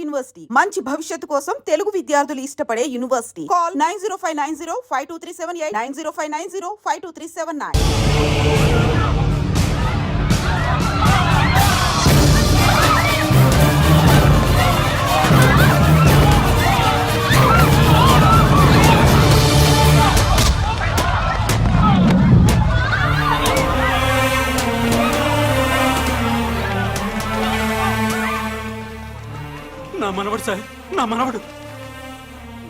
University మంచి భవిష్యత్తు కోసం తెలుగు విద్యార్థులు ఇష్టపడే యూనివర్సిటీ. కాల్ 9059052378 9059052379. నా మనవడు సార్, నా మనవడు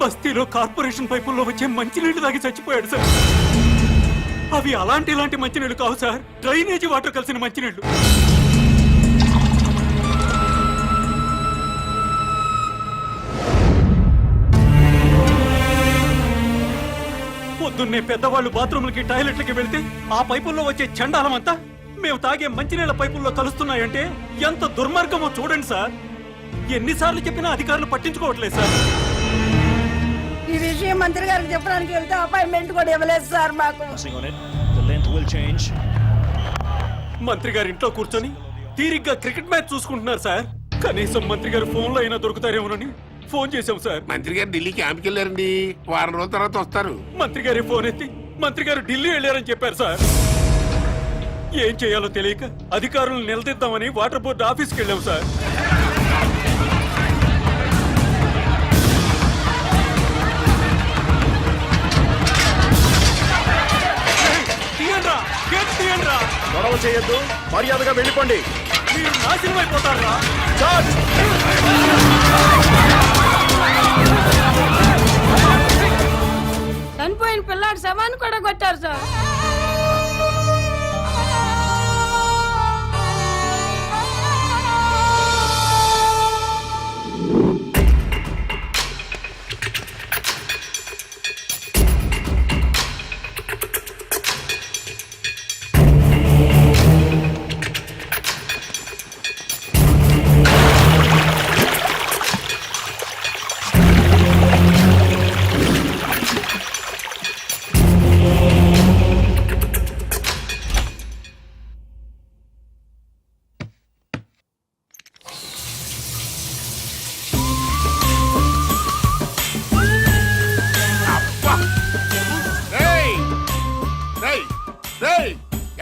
బస్తీలో కార్పొరేషన్ పైపుల్లో వచ్చే మంచినీళ్లు తాగి చచ్చిపోయాడు సార్. అవి ఇలాంటి మంచినీళ్లు కావు సార్, డ్రైనేజీ వాటర్ కలిసిన మంచినీళ్లు. పొద్దున్నే పెద్దవాళ్ళు బాత్రూమ్లకి టాయిలెట్లకి వెళ్తే ఆ పైపుల్లో వచ్చే చండాలమంతా మేము తాగే మంచినీళ్ల పైపుల్లో కలుస్తున్నాయంటే ఎంత దుర్మార్గమో చూడండి సార్. ఎన్నిసార్లు చెప్పినా అధికారులు పట్టించుకోవట్లేదు సార్. ఈ విషయం మంత్రి గారికి చెప్పడానికి వెళ్తే అపాయింట్మెంట్ కూడా ఇవ్వలేదు సార్ మాకు. మంత్రి గారి ఇంట్లో కూర్చొని తీరిగ్గా క్రికెట్ మ్యాచ్ చూసుకుంటున్నారు సార్. కనీసం మంత్రి గారు ఫోన్ లో అయినా దొరుకుతారేమోనని ఫోన్ చేశాం సార్. మంత్రి గారు ఢిల్లీ క్యాంప్కి వెళ్ళారండి, వారం రోజుల తర్వాత వస్తారు. మంత్రి గారి ఫోన్ ఎత్తి మంత్రి గారు ఢిల్లీ వెళ్ళారని చెప్పారు సార్. ఏం చేయాలో తెలియక అధికారులను నిలదీద్దామని వాటర్ బోర్డు ఆఫీస్కి వెళ్ళాం సార్. గొడవ చేయొద్దు, మర్యాదగా వెళ్ళిపోండి. మీరు నాశనం అయిపోతారా? చనిపోయిన పిల్లాడి శవాన్ని కూడా కొట్టారు సార్.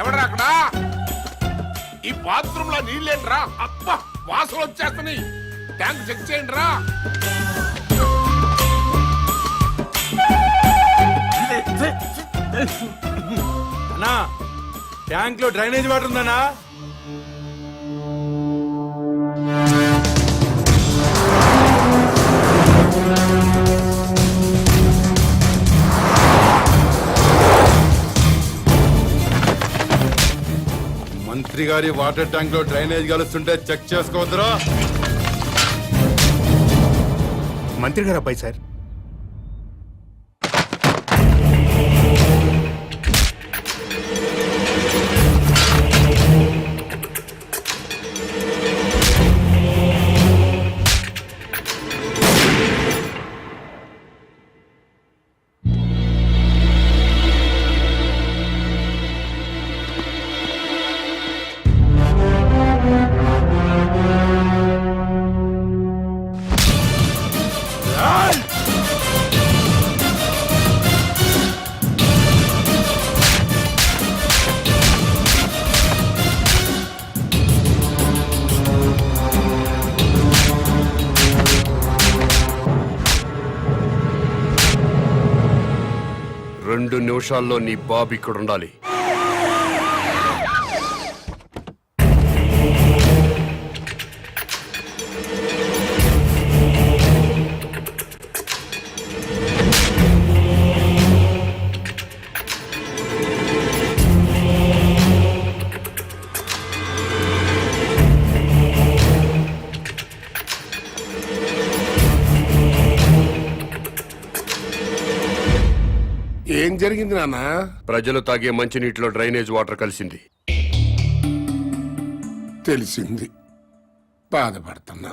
ఎవడరా అక్కడ? ఈ బాత్రూమ్ లో నీళ్ళేంట్రా? అబ్బా, వాసన వచ్చేస్తున్నాయి. ట్యాంక్ చెక్ చేయండి రా. అన్నా, ట్యాంక్ లో డ్రైనేజ్ వాటర్ ఉందన్నా? మంత్రి గారి వాటర్ ట్యాంక్ లో డ్రైనేజ్ కలుస్తుంటే చెక్ చేసుకోవద్దురా. మంత్రి గారు అబ్బాయి సార్. రెండు నిమిషాల్లో నీ బాబు ఇక్కడ ఉండాలి. ఏం జరిగింది నాన్న? ప్రజలు తాగే మంచినీటిలో డ్రైనేజ్ వాటర్ కలిసింది. తెలిసింది. బాధపడుతున్నా,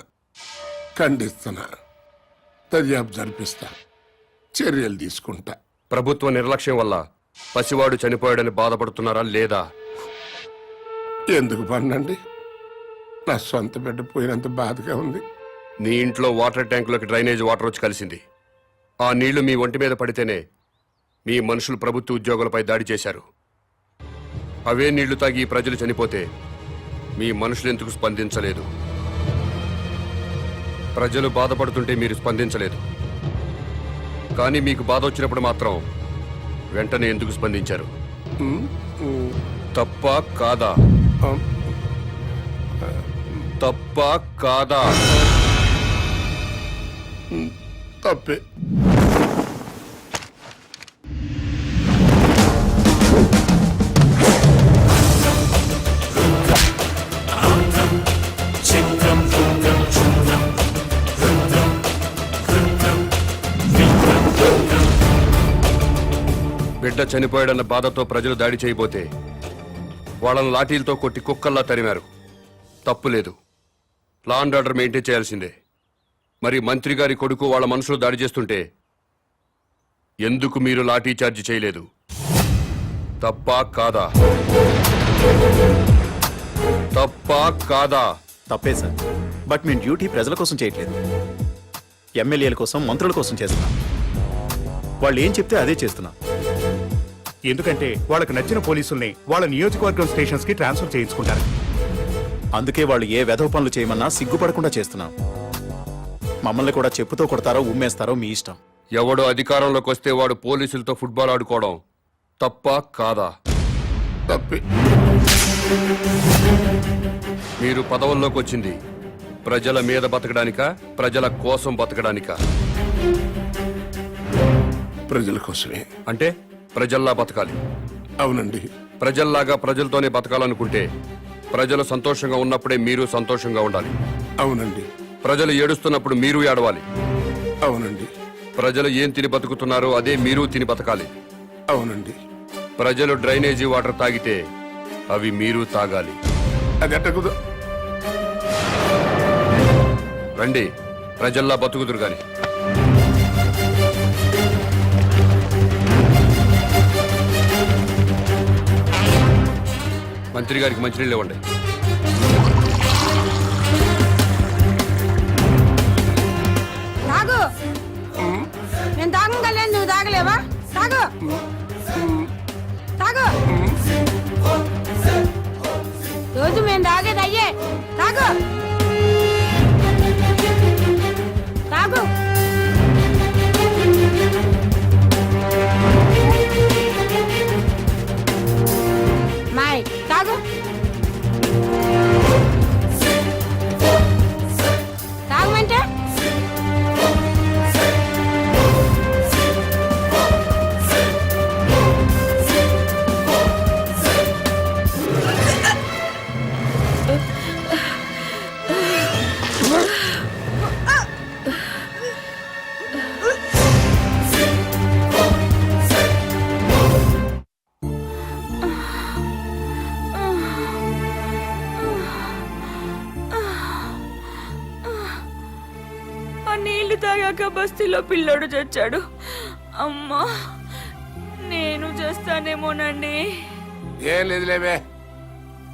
ఖండిస్తున్నా, దర్యాప్తు జరిపిస్తా, చర్యలు తీసుకుంటా. ప్రభుత్వ నిర్లక్ష్యం వల్ల పసివాడు చనిపోయాడని బాధపడుతున్నారా లేదా? ఎందుకు పన్నండి? నా సొంత బిడ్డ పోయినంత బాధగా ఉంది. నీ ఇంట్లో వాటర్ ట్యాంకులోకి డ్రైనేజ్ వాటర్ వచ్చి కలిసింది. ఆ నీళ్లు మీ ఒంటి మీద పడితేనే మీ మనుషులు ప్రభుత్వ ఉద్యోగులపై దాడి చేశారు. అవే నీళ్లు తాగి ఈ ప్రజలు చనిపోతే మీ మనుషులు ఎందుకు స్పందించలేదు? ప్రజలు బాధపడుతుంటే మీరు స్పందించలేదు. కానీ మీకు బాధ వచ్చినప్పుడు మాత్రం వెంటనే ఎందుకు స్పందించారు? తప్ప కాదా? తప్ప కాదా? తప్పే. బిడ్డ చనిపోయాడన్న బాధతో ప్రజలు దాడి చేయబోతే వాళ్ళని లాఠీలతో కొట్టి కుక్కల్లా తరిమారు. తప్పు లేదు, లా అండ్ ఆర్డర్ మెయింటైన్ చేయాల్సిందే. మరి మంత్రి గారి కొడుకు వాళ్ళ మనుషులు దాడి చేస్తుంటే ఎందుకు మీరు లాఠీ చార్జ్ చేయలేదు? తప్పా కాదా? తప్పా కాదా? తప్పే సార్. బట్ మేము డ్యూటీ ప్రజల కోసం చేయట్లేదు, ఎమ్మెల్యేల కోసం, మంత్రుల కోసం చేస్తున్నాం. వాళ్ళు ఏం చెప్తే అదే చేస్తున్నాం. ఎందుకంటే వాళ్ళకి నచ్చిన పోలీసుల్ని వాళ్ళ నియోజకవర్గం స్టేషన్స్ కి ట్రాన్స్ఫర్ చేయించుకుంటారు. అందుకే వాళ్ళు ఏ వెధవ పనులు చేయమన్నా సిగ్గుపడకుండా చేస్తున్నాం. మమ్మల్ని కూడా చెప్పుతో కొడతారో ఉమ్మేస్తారో మీ ఇష్టం. ఎవడో అధికారంలోకి వస్తే వాడు పోలీసులతో ఫుట్బాల్ ఆడుకోవడం తప్పా కాదా? తప్పే. మీరు పదవుల్లోకి వచ్చింది ప్రజల మీద బతకడానికా, ప్రజల కోసం బతకడానికా? ప్రజల కోసమే. అంటే ప్రజల్లా బతకాలి. అవునండి. ప్రజల్లాగా ప్రజలతోనే బతకాలనుకుంటే ప్రజలు సంతోషంగా ఉన్నప్పుడే మీరు సంతోషంగా ఉండాలి. అవునండి. ప్రజలు ఏడుస్తున్నప్పుడు మీరు ఏడవాలి. అవునండి. ప్రజలు ఏం తిని బతుకుతున్నారో అదే మీరు తిని బతకాలి. అవునండి. ప్రజలు డ్రైనేజీ వాటర్ తాగితే అవి మీరు తాగాలి. అది ఎట్టకుదు. రండి, ప్రజల్లా బతుకుదురు గాని. మంత్రి గారికి మంచినీళ్ళు ఇవ్వండి. తాగు. నేను తాగగలను, నువ్వు తాగలేవా? తాగు తాగు. రోజు మేము తాగేది అయ్యే. తాగు తాగు. మాయ్ తాగు. తాగమంటే నీళ్లు తాగాక బస్తీలో పిల్లోడు చచ్చాడు. అమ్మా, నేను చేస్తానేమోనండి. ఏం లేదులేవే,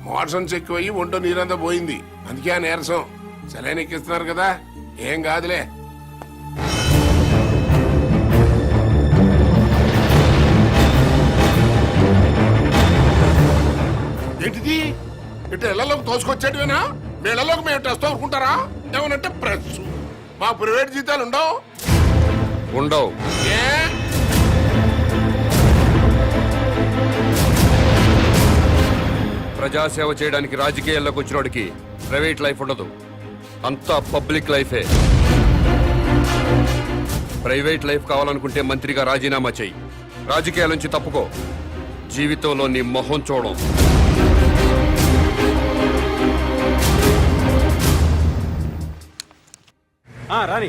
మోషన్స్ ఎక్కువయ్యి ఒంటో నీరంతా పోయింది. అందుకే ఆ నీరసం. సెలైన్ ఎక్కిస్తున్నారు కదా, ఏం కాదులే. ఏంటిది? ఇటు ఇళ్లలోకి తోసుకొచ్చేటివేనా? మీ ఇళ్లలోకి మేము టెస్ట్ అనుకుంటారా? ఏమనంటే ప్రెస్. మా ప్రైవేట్ జీతాలు ఉండవు. ఉండవు. ఏ ప్రజాసేవ చేయడానికి రాజకీయాల్లోకి వచ్చినోడికి ప్రైవేట్ లైఫ్ ఉండదు, అంతా పబ్లిక్ లైఫే. ప్రైవేట్ లైఫ్ కావాలనుకుంటే మంత్రిగా రాజీనామా చెయ్యి, రాజకీయాల నుంచి తప్పుకో. జీవితంలో నీ మొహం చూడం. రాని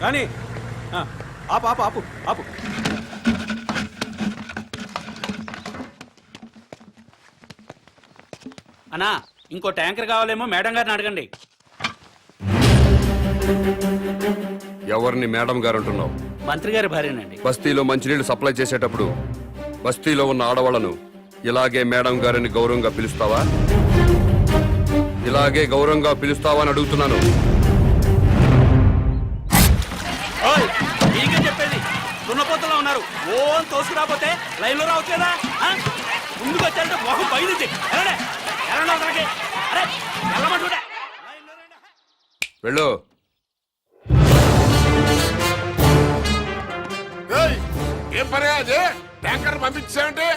రాని, ఆపు ఆపు ఆపు ఆపు. అన్నా, ఇంకో ట్యాంకర్ కావాలేమో మేడం గారిని అడగండి. ఎవరిని మేడం గారు అంటున్నావు? మంత్రి గారి భార్యనండి. బస్తీలో మంచినీళ్లు సప్లై చేసేటప్పుడు బస్తీలో ఉన్న ఆడవాళ్లను ఇలాగే మేడం గారిని గౌరవంగా పిలుస్తావా? ఇలాగే గౌరవంగా పిలుస్తావా అని అడుగుతున్నాను. ఓ అని తోసుకురాపోతే లైన్ లో రావచ్చు కదా ఆ? ముందుకు వచ్చారంటే మొహం బయలుదేరి ఎలాండి అరే వెళ్ళమంటుండే వెళ్ళు. ఏయ్, ఏం పని అది? ట్యాంకర్ పంపించామంటే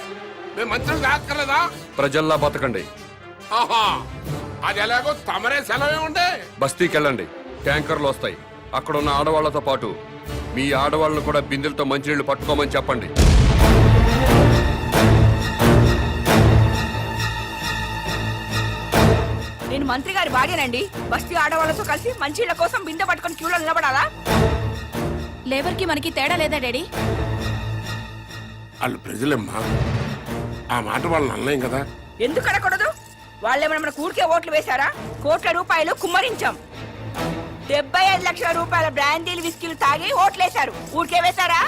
మేము మంచిగా తాక్కర్లేదా? ప్రజల్లా బతకండి. ఆహా, అది ఎలాగో తమరే సెలవే ఉండే. బస్తీకి వెళ్ళండి, ట్యాంకర్లు వస్తాయి. అక్కడ ఉన్న ఆడవాళ్లతో పాటు మీ ఆడవాళ్ళను కూడా బిందెలతో మంచినీళ్లు పట్టుకోమని చెప్పండి. నేను మంత్రి గారి భార్యనండి. బస్తీ ఆడవాళ్ళతో కలిసి మంచిళ్ళ కోసం బిందె పట్టుకొని క్యూలో నిలబడాలా? లేబర్ కి మనకి తేడా లేదా డాడీ? వాళ్ళు ప్రజలమ్మా, ఆ మాట వాళ్ళని అనలేం కదా. ఎందుకు అనకూడదు? వాళ్ళేమైనా మన కూడికే ఓట్లు వేశారా? కోట్ల రూపాయలు కుమ్మరించాం. 75 లక్షల రూపాయల బ్రాండీలు విస్కీలు తాగి ఓట్లేశారు. ఊరికే వేశారా?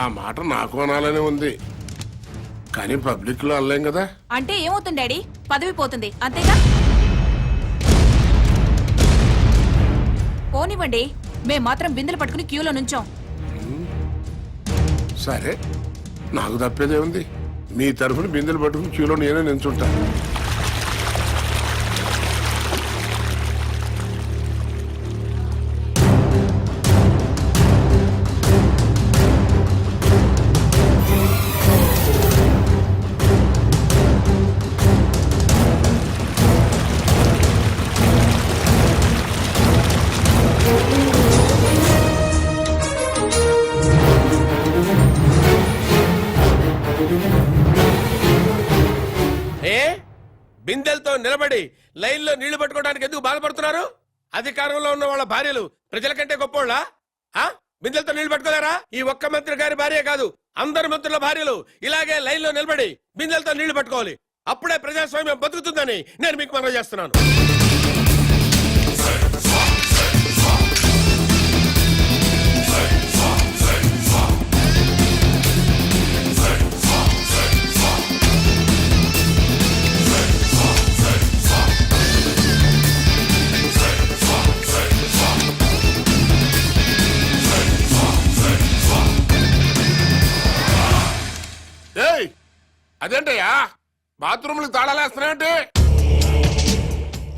ఆ మాట నాకు అనాలనే ఉంది, కానీ పబ్లిక్ లో అనలేం కదా. అంటే ఏమవుతుంది డాడీ? పదవి పోతుంది అంతేగా? పోనివ్వండి, మేం మాత్రం బిందెలు పట్టుకుని క్యూలో నుంచోం. సరే, నాకు తప్పేదే ఉంది. మీ తరఫున బిందెలు పట్టుకుని క్యూలో నేనే నించుంటాను. బిందెలతో నిలబడి లైన్లో నీళ్లు పట్టుకోవడానికి ఎందుకు బాధపడుతున్నారు? అధికారంలో ఉన్న వాళ్ళ భార్యలు ప్రజల కంటే గొప్పోళ్ళ? బిందెలతో నీళ్లు పట్టుకోలేరా? ఈ ఒక్క మంత్రి గారి భార్య కాదు, అందరు మంత్రుల భార్యలు ఇలాగే లైన్లో నిలబడి బిందెలతో నీళ్లు పట్టుకోవాలి. అప్పుడే ప్రజాస్వామ్యం బతుకుతుందని నేను మీకు మనవి చేస్తున్నాను. అదేంటయ్యా, బాత్రూమ్లు తాళాలేస్తున్నాయంటే?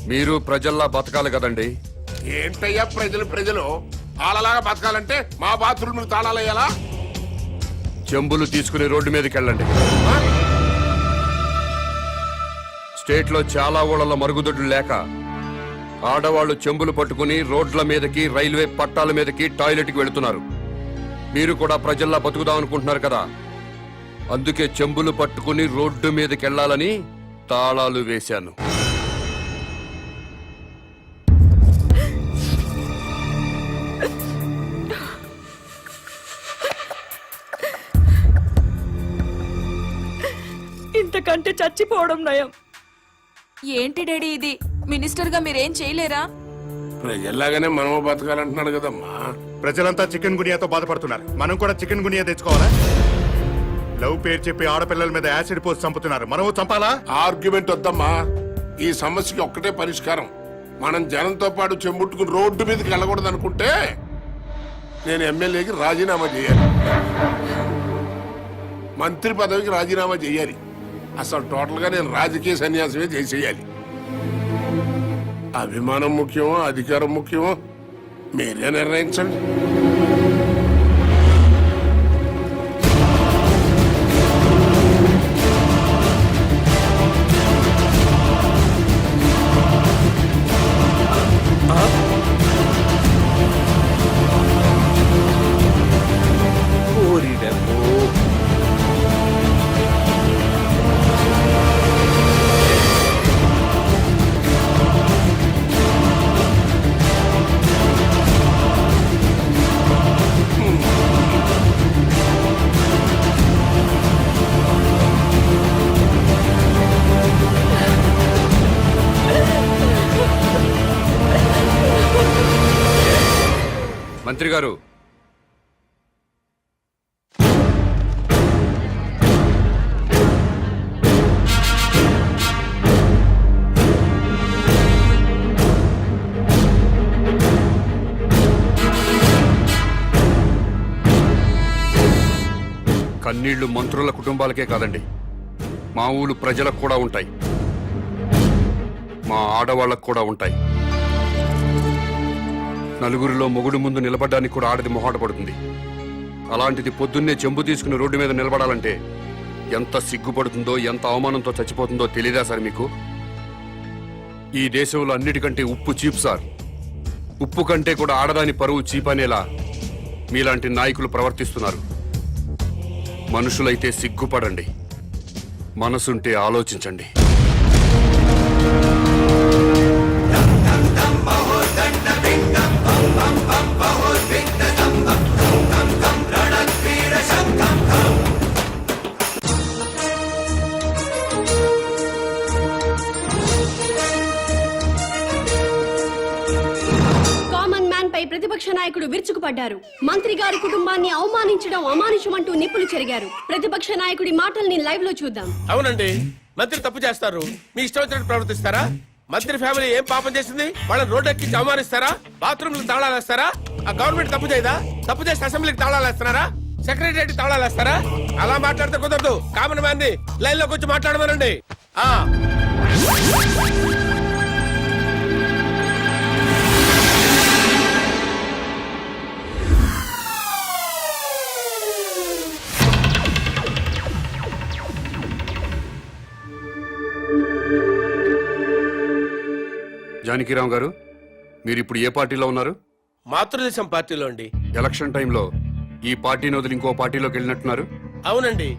మీరు ప్రజల్లా బతకాలి కదండి. ఏంటయ్యా ప్రజలు వాళ్ళలాగా బతకాలంటే మా బాత్రూమ్లు తాళాలయ్యాలా? చెంబులు తీసుకుని రోడ్డు మీదకి వెళ్ళండి. స్టేట్ లో చాలా ఊళ్ళలో మరుగుదొడ్లు లేక ఆడవాళ్లు చెంబులు పట్టుకుని రోడ్ల మీదకి, రైల్వే పట్టాల మీదకి, టాయిలెట్కి వెళుతున్నారు. మీరు కూడా ప్రజల్లా బతుకుదాం అనుకుంటున్నారు కదా, అందుకే చెంబులు పట్టుకుని రోడ్డు మీదకి వెళ్ళాలని తాళాలు వేశాను. ఇంతకంటే చచ్చిపోవడం నయం. ఏంటి డాడీ ఇది? మినిస్టర్ గా మీరేం చేయలేరా? ప్రజల్లాగానే మనము బతకాలంటున్నాడు కదమ్మా. ప్రజలంతా చికెన్ గునియాతో బాధపడుతున్నారు, మనం కూడా చికెన్ గునియా తెచ్చుకోవాలా? లవ్ పేరు చెప్పి ఆడపిల్లల మీద యాసిడ్ పోసి చంపుతున్నారు, మనము చంపాలా? ఆర్గ్యుమెంట్ వద్దమ్మా. ఈ సమస్యకి ఒక్కటే పరిష్కారం. మనం జనంతో పాటు చెంబుట్టుకుని రోడ్డు మీదకి వెళ్ళకూడదు అనుకుంటే నేను ఎమ్మెల్యేకి రాజీనామా చేయాలి, మంత్రి పదవికి రాజీనామా చేయాలి. అసలు టోటల్ గా నేను రాజకీయ సన్యాసమే చేసేయాలి. అభిమానం ముఖ్యమో అధికారం ముఖ్యమో మీరే నిర్ణయించండి. మంత్రి గారు, కన్నీళ్లు మంత్రుల కుటుంబాలకే కాదండి, మా ఊరు ప్రజలకు కూడా ఉంటాయి, మా ఆడవాళ్లకు కూడా ఉంటాయి. నలుగురిలో మొగుడు ముందు నిలబడడానికి కూడా ఆడది మొహాట పడుతుంది. అలాంటిది పొద్దున్నే చెంబు తీసుకుని రోడ్డు మీద నిలబడాలంటే ఎంత సిగ్గుపడుతుందో, ఎంత అవమానంతో చచ్చిపోతుందో తెలీదా సార్ మీకు? ఈ దేశంలో అన్నిటికంటే ఉప్పు చీప్ సార్. ఉప్పు కంటే కూడా ఆడదాని పరువు చీప్ అనేలా మీలాంటి నాయకులు ప్రవర్తిస్తున్నారు. మనుషులైతే సిగ్గుపడండి, మనసుంటే ఆలోచించండి. ప్రతిపక్ష నాయకుడు విరుచుకుపడ్డారు. మంత్రి గారి కుటుంబాన్ని అవమానించడం అమానుషమంటూ నిప్పులు చెరిగారు. ప్రతిపక్ష నాయకుడి మాటల్ని లైవ్ లో చూద్దాం. అవునండి, మంత్రి తప్పు చేస్తారు, మీ ఇష్టం వచ్చినట్టు ప్రవర్తిస్తారా? మంత్రి ఫ్యామిలీ ఏం పాపం చేసింది? వాళ్ళని రోడ్డెక్కి అవమానిస్తారా? బాత్రూమ్లకు తాళాలు వేస్తారా? ఆ గవర్నమెంట్ తప్పు చేయదా? తప్పు చేసి అసెంబ్లీకి తాళాలు వేస్తున్నారా? సెక్రటరీ తాళాలు వేస్తారా? అలా మాట్లాడితే కుదరదు. కామన్ మ్యాన్ ని లైన్ లోకి వచ్చి మాట్లాడమనండి. జానకిరామ్ గారు, మీరు ఇప్పుడు ఏ పార్టీలో ఉన్నారు? మాతృదేశం పార్టీలో అండి. ఎలక్షన్ టైంలో ఈ పార్టీని వదిలి ఇంకో పార్టీలోకి వెళ్ళినట్టున్నారు. అవునండి.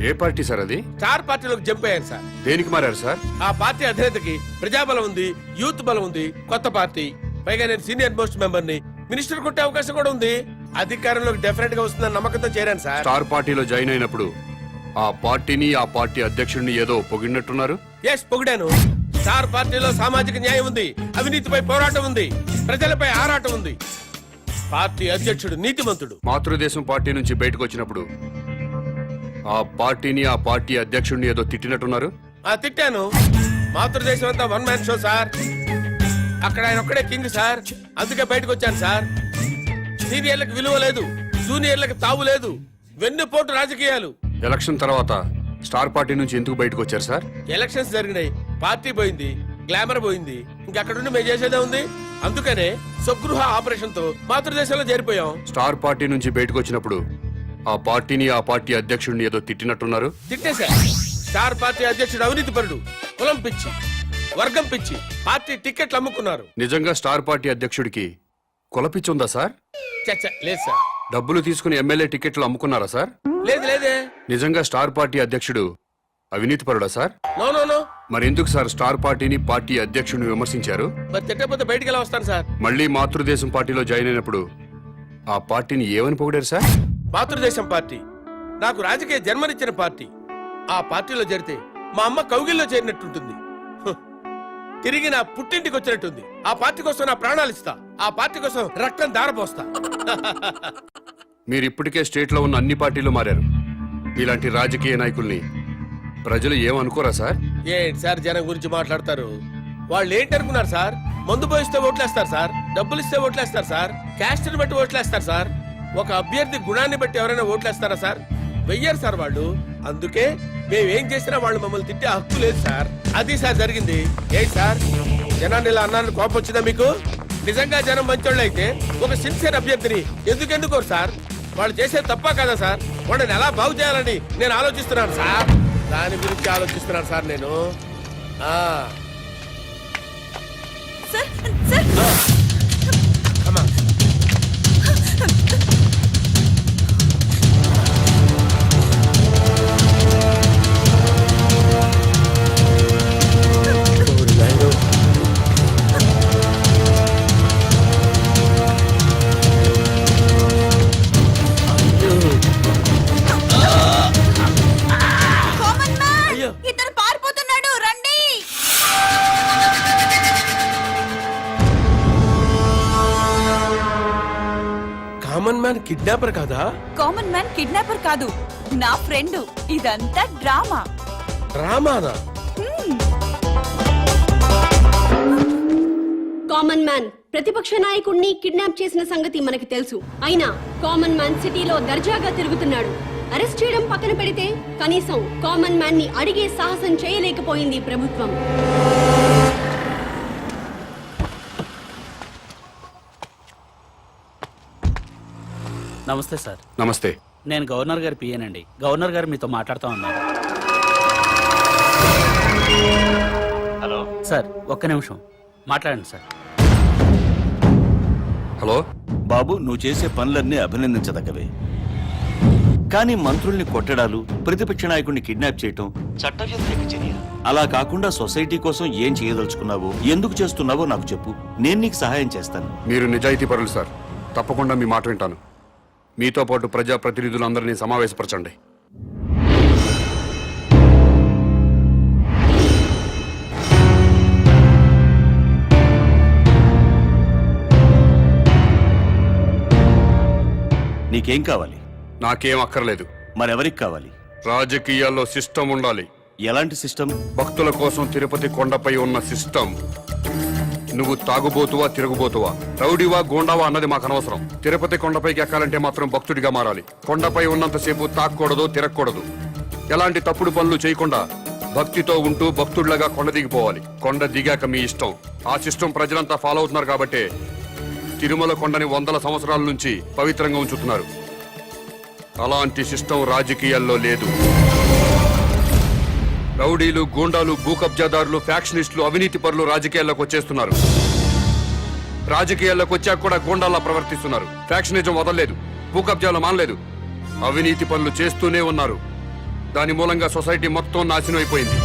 ఏ పార్టీ సార్ అది? స్టార్ పార్టీలోకి జంప్ అయ్యారు సార్. దేనికి మారారు సార్? ఆ పార్టీ అధినేతకి ప్రజాబలం ఉంది, యూత్ బలం ఉంది, కొత్త పార్టీ. పైగా నేను సీనియర్ మోస్ట్ మెంబర్ ని, మినిస్టర్ కొట్టే అవకాశం కూడా ఉంది. అధికారంలోకి డెఫినెట్ గా వస్తుందని నమ్మకంతో చేరాను సార్. స్టార్ పార్టీలో జాయిన్ అయినప్పుడు ఆ పార్టీని, ఆ పార్టీ అధ్యక్షుడిని ఏదో పొగిడినట్టున్నారు. ఎస్, పొగిడాను. స్టార్ పార్టీలో సామాజిక న్యాయం ఉంది, అవినీతిపై పోరాటం ఉంది, ప్రజలపై ఆరాటం ఉంది. పార్టీ అధ్యక్షుడు నీతిమంతుడు. మాతృదేశం పార్టీ నుంచి బయటకు వచ్చినప్పుడు ఆ పార్టీని, ఆ పార్టీ అధ్యక్షుడిని ఏదో తిట్టినట్టున్నారు. తిట్టాను. మాతృదేశం అంతా వన్ మ్యాన్ షో సార్. అక్కడ ఆయన ఒక్కడే కింగ్ సార్. అందుకే బయటకు వచ్చాను సార్. సీనియర్లకు విలువ లేదు, జూనియర్లకు తావు లేదు, వెన్నుపోటు రాజకీయాలు. ఎలక్షన్ తర్వాత స్టార్ పార్టీ నుంచి ఎందుకు బయటకు వచ్చారు సార్? ఎలక్షన్స్ జరిగినాయి, పార్టీ పోయింది, గ్లామర్ పోయింది, ఇంకక్కడుండి మేము చేసేదే ఉంది. అందుకనే స్వగృహ ఆపరేషన్ తో మాతృదేశంలో చేరిపోయాం. స్టార్ పార్టీ నుంచి బయటకు వచ్చినప్పుడు ఆ పార్టీని, ఆ పార్టీ అధ్యక్షుడిని ఏదో తిట్టినట్టున్నారు. తిట్టేశా. స్టార్ పార్టీ అధ్యక్షుడు అవినీతి పరుడు, కులం పిచ్చి, వర్గం పిచ్చి, పార్టీ టికెట్లు అమ్ముకున్నారు. నిజంగా స్టార్ పార్టీ అధ్యక్షుడికి కులపిచ్చుందా సార్? లేదు సార్. డబ్బులు తీసుకుని ఎమ్మెల్యే టికెట్లు అమ్ముకున్నారా సార్? లేదు లేదే. నిజంగా స్టార్ పార్టీ అధ్యక్షుడు అవినీతి పరుడా సార్? No no no. మరి ఎందుకు సార్ స్టార్ పార్టీని, పార్టీ అధ్యక్షుడిని విమర్శించారు? మరి తిట్టకపోతే బయటికి ఎలా వస్తాను సార్? మళ్ళీ మాతృదేశం పార్టీలో జాయిన్ అయినప్పుడు ఆ పార్టీని ఏమని పొగిడారు సార్? మాతృదేశం పార్టీ నాకు రాజకీయ జన్మనిచ్చిన పార్టీ. ఆ పార్టీలో చేరితే మా అమ్మ కౌగిల్లో చేరినట్టుంటుంది, తిరిగి నా పుట్టింటికి వచ్చినట్టుంది. ఆ పార్టీ కోసం నా ప్రాణాలు ఇస్తా, ఆ పార్టీ కోసం రక్తం దారపోస్తా. మీరు ఇప్పటికే స్టేట్ లో ఉన్న అన్ని పార్టీలు మారారు. ఇలాంటి రాజకీయ నాయకుల్ని ప్రజలు ఏమనుకోరా సార్? ఏంటి సార్ జనం గురించి మాట్లాడతారు? వాళ్ళు ఏంటనుకున్నారు సార్? మందు పోయిస్తే ఓట్లేస్తారు సార్, డబ్బులు ఇస్తే ఓట్లేస్తారు సార్, క్యాస్ట్ ని బట్టి ఓట్లేస్తారు సార్. ఒక అభ్యర్థి గుణాన్ని బట్టి ఎవరైనా ఓట్లేస్తారా సార్? వెయ్యారు సార్ వాళ్ళు. అందుకే మేమేం చేసినా వాళ్ళు మమ్మల్ని తిట్టే హక్కు లేదు సార్. అది సార్ జరిగింది. ఏంటి సార్ జనాన్ని ఇలా అన్నాను, కోపం వచ్చిందా మీకు? నిజంగా జనం మంచోళ్ళు అయితే ఒక సిన్సియర్ అభ్యర్థిని ఎందుకోరు సార్? వాళ్ళు చేసేది తప్ప కదా సార్? వాళ్ళని ఎలా బాగు చేయాలని నేను ఆలోచిస్తున్నాను సార్. దాని గురించి ఆలోచిస్తున్నాను సార్ నేను. అమ్మా ఇతను పారిపోతున్నాడు, రండి. కామన్ మ్యాన్ కిడ్నాపర్ కాదా? కామన్ మ్యాన్ కిడ్నాపర్ కాదు, నా ఫ్రెండ్. ఇదంతా డ్రామా. డ్రామానా? కామన్ మ్యాన్ ప్రతిపక్ష నాయకుడిని కిడ్నాప్ చేసిన సంగతి మనకి తెలుసు. అయినా కామన్ మ్యాన్ సిటీలో దర్జాగా తిరుగుతున్నాడు. అరెస్ట్ చేయడం పక్కన పెడితే కనీసం కామన్ మ్యాన్ ని అడిగే సాహసం చేయలేకపోయింది ప్రభుత్వం. నమస్తే సార్. నమస్తే. నేను గవర్నర్ గారి పిఏనండి. గవర్నర్ గారు మీతో మాట్లాడుతూ ఉన్నారు. హలో సార్, ఒక్క నిమిషం మాట్లాడండి సార్. హలో బాబు, నువ్వు చేసే పనులన్నీ అభినందించదగ్గవే. కానీ మంత్రుల్ని కొట్టడాలు, ప్రతిపక్ష నాయకుడిని కిడ్నాప్ చేయటం చట్టవ్యతిరేక చర్య. అలా కాకుండా సొసైటీ కోసం ఏం చేయదలుచుకున్నావో, ఎందుకు చేస్తున్నావో నాకు చెప్పు. నేను నీకు సహాయం చేస్తాను. మీరు నిజాయితీ పరులు సార్. తప్పకుండా మీ మాట వింటాను. మీతో పాటు ప్రజాప్రతినిధులందరినీ సమావేశపరచండి. నీకేం కావాలి? నాకేం అక్కర్లేదు. మరెవరికి కావాలి? రాజకీయాల్లో సిస్టమ్ ఉండాలి. ఎలాంటి సిస్టమ్? భక్తుల కోసం తిరుపతి కొండపై ఉన్న సిస్టమ్. నువ్వు తాగుబోతువా, తిరుగుబోతువా, రౌడీవా, గోండావా అన్నది మాకు అనవసరం. తిరుపతి కొండపైకి ఎక్కాలంటే మాత్రం భక్తుడిగా మారాలి. కొండపై ఉన్నంతసేపు తాక్కూడదు, తిరగకూడదు. ఎలాంటి తప్పుడు పనులు చేయకుండా భక్తితో ఉంటూ భక్తుడిలాగా కొండ దిగిపోవాలి. కొండ దిగాక మీ ఇష్టం. ఆ సిస్టమ్ ప్రజలంతా ఫాలో అవుతున్నారు కాబట్టే తిరుమల కొండని 100 సంవత్సరాల నుంచి పవిత్రంగా ఉంచుతున్నారు. అలాంటి సిస్టమ్ రాజకీయాల్లో లేదు. రౌడీలు, గూండాలు, భూకబ్జాదారులు, ఫ్యాక్షనిస్టులు, అవినీతి పరులు రాజకీయాల్లోకి వచ్చేస్తున్నారు. రాజకీయాల్లోకి వచ్చాక కూడా గూండాల్లా ప్రవర్తిస్తున్నారు. ఫ్యాక్షనిజం వదలలేదు, భూకబ్జాలు మానలేదు, అవినీతి పనులు చేస్తూనే ఉన్నారు. దాని మూలంగా సొసైటీ మొత్తం నాశనం అయిపోయింది.